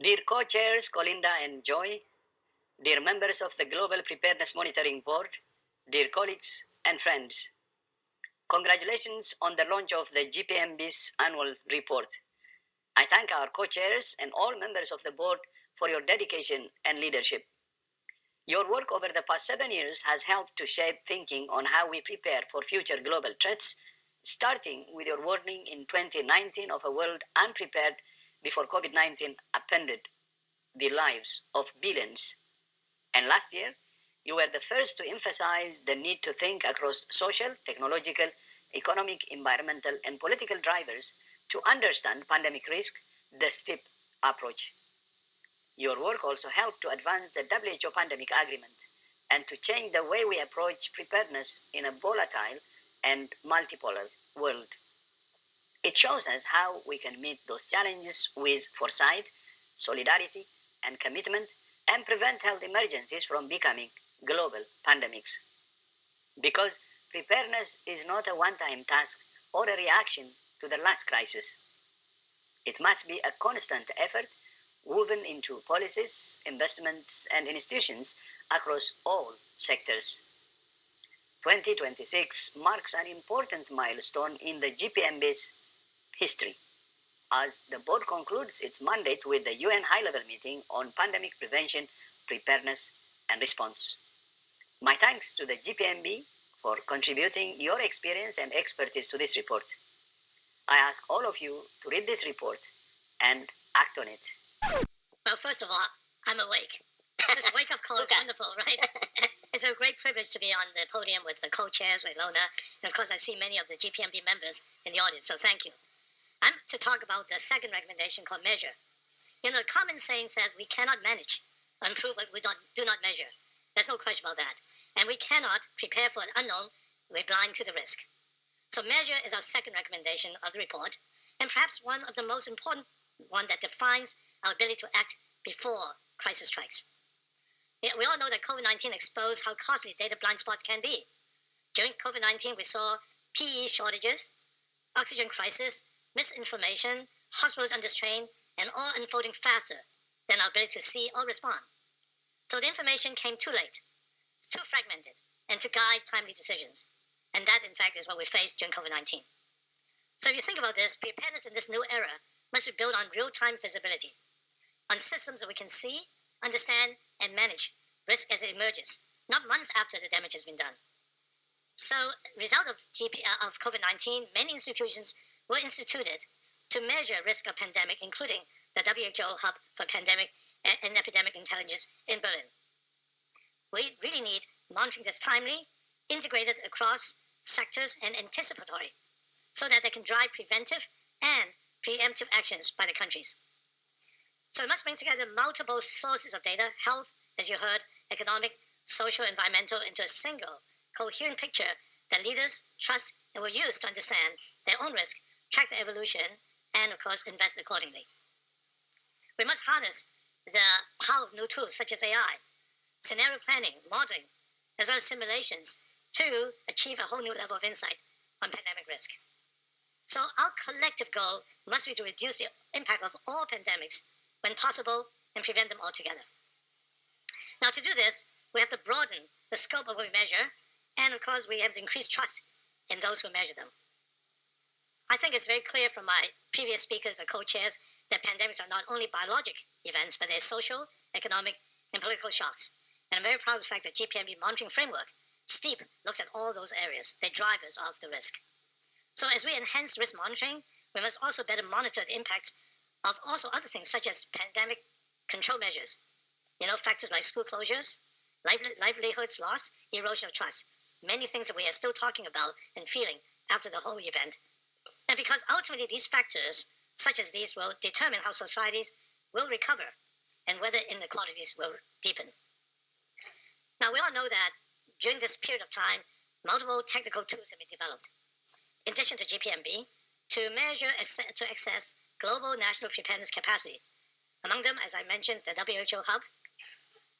Dear co-chairs Colinda and Joy, dear members of the Global Preparedness Monitoring Board, dear colleagues and friends, congratulations on the launch of the GPMB's annual report. I thank our co-chairs and all members of the board for your dedication and leadership. Your work over the past 7 years has helped to shape thinking on how we prepare for future global threats, starting with your warning in 2019 of a world unprepared before COVID-19 upended the lives of billions. And last year, you were the first to emphasize the need to think across social, technological, economic, environmental, and political drivers to understand pandemic risk, the STEP approach. Your work also helped to advance the WHO pandemic agreement and to change the way we approach preparedness in a volatile and multipolar world. It shows us how we can meet those challenges with foresight, solidarity, and commitment and prevent health emergencies from becoming global pandemics. Because preparedness is not a one-time task or a reaction to the last crisis. It must be a constant effort woven into policies, investments, and institutions across all sectors. 2026 marks an important milestone in the GPMB's history, as the board concludes its mandate with the UN high-level meeting on pandemic prevention, preparedness, and response. My thanks to the GPMB for contributing your experience and expertise to this report. I ask all of you to read this report and act on it. Well, first of all, I'm awake. This wake-up call is wonderful, right? It's a great privilege to be on the podium with the co-chairs, with Lona, and of course I see many of the GPMB members in the audience, so thank you. I'm to talk about the second recommendation called measure. You know, the common saying says we cannot manage or improve what we do not measure. There's no question about that. And we cannot prepare for an unknown. We're blind to the risk. So measure is our second recommendation of the report, and perhaps one of the most important one that defines our ability to act before crisis strikes. We all know that COVID-19 exposed how costly data blind spots can be. During COVID-19, we saw PE shortages, oxygen crisis, misinformation, hospitals under strain, and all unfolding faster than our ability to see or respond. So the information came too late. It's too fragmented, and to guide timely decisions. And that, in fact, is what we faced during COVID-19. So if you think about this, preparedness in this new era must be built on real-time visibility, on systems that we can see, understand, and manage risk as it emerges, not months after the damage has been done. So, result of COVID-19, many institutions were instituted to measure risk of pandemic, including the WHO Hub for Pandemic and Epidemic Intelligence in Berlin. We really need monitoring that's timely, integrated across sectors, and anticipatory, so that they can drive preventive and preemptive actions by the countries. So it must bring together multiple sources of data, health, as you heard, economic, social, environmental, into a single, coherent picture that leaders trust and will use to understand their own risk, track their evolution, and of course invest accordingly. We must harness the power of new tools such as AI, scenario planning, modeling, as well as simulations to achieve a whole new level of insight on pandemic risk. So our collective goal must be to reduce the impact of all pandemics when possible and prevent them altogether. Now to do this, we have to broaden the scope of what we measure, and of course we have to increase trust in those who measure them. I think it's very clear from my previous speakers, the co-chairs, that pandemics are not only biologic events, but they're social, economic, and political shocks. And I'm very proud of the fact that GPMB monitoring framework, STEEP, looks at all those areas, the drivers of the risk. So as we enhance risk monitoring, we must also better monitor the impacts of also other things such as pandemic control measures. You know, factors like school closures, livelihoods lost, erosion of trust. Many things that we are still talking about and feeling after the whole event. And because ultimately these factors, such as these, will determine how societies will recover and whether inequalities will deepen. Now, we all know that during this period of time, multiple technical tools have been developed, in addition to GPMB, to measure to access global national preparedness capacity. Among them, as I mentioned, the WHO Hub,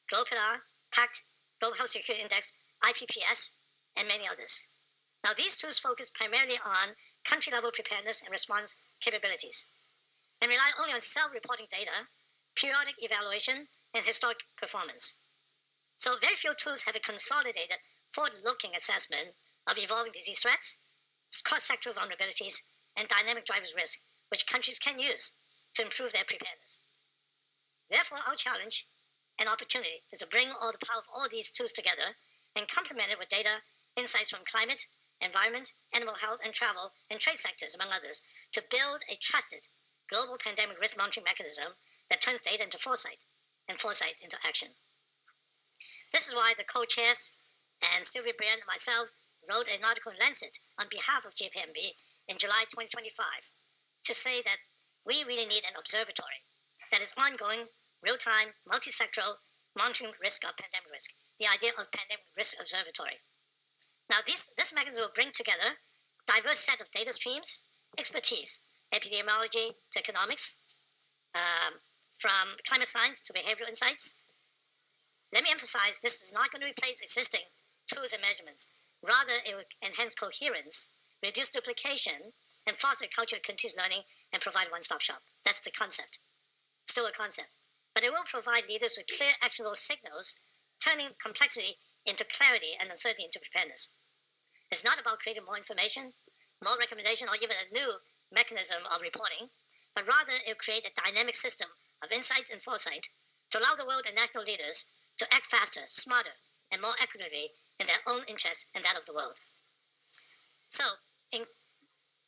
GloPillar, PACT, Global Health Security Index, IPPS, and many others. Now, these tools focus primarily on country-level preparedness and response capabilities, and rely only on self-reporting data periodic evaluation, and historic performance. So very few tools have a consolidated, forward-looking assessment of evolving disease threats, cross-sectoral vulnerabilities, and dynamic drivers risk, which countries can use to improve their preparedness. Therefore, our challenge and opportunity is to bring all the power of all these tools together and complement it with data, insights from climate, environment, animal health, and travel, and trade sectors, among others, to build a trusted global pandemic risk monitoring mechanism that turns data into foresight and foresight into action. This is why the co-chairs and Sylvia Briand and myself wrote an article in Lancet on behalf of JPMB in July 2025 to say that we really need an observatory that is ongoing, real-time, multi-sectoral monitoring risk of pandemic risk, the idea of pandemic risk observatory. Now, this mechanism will bring together a diverse set of data streams, expertise, epidemiology to economics, from climate science to behavioral insights. Let me emphasize, this is not going to replace existing tools and measurements. Rather, it will enhance coherence, reduce duplication, and foster a culture of continuous learning and provide one-stop shop. That's the concept. Still a concept. But it will provide leaders with clear, actionable signals, turning complexity into clarity and uncertainty into preparedness. It's not about creating more information, more recommendation, or even a new mechanism of reporting, but rather it will create a dynamic system of insights and foresight to allow the world and national leaders to act faster, smarter, and more accurately in their own interest and that of the world. So,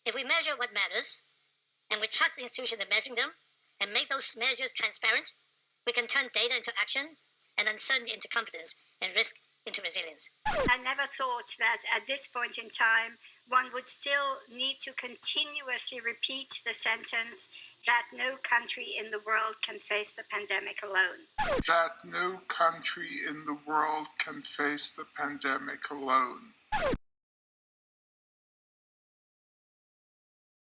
if we measure what matters, and we trust the institution in measuring them, and make those measures transparent, we can turn data into action, and uncertainty into confidence, and risk into resilience. I never thought that at this point in time, one would still need to continuously repeat the sentence that no country in the world can face the pandemic alone. That no country in the world can face the pandemic alone.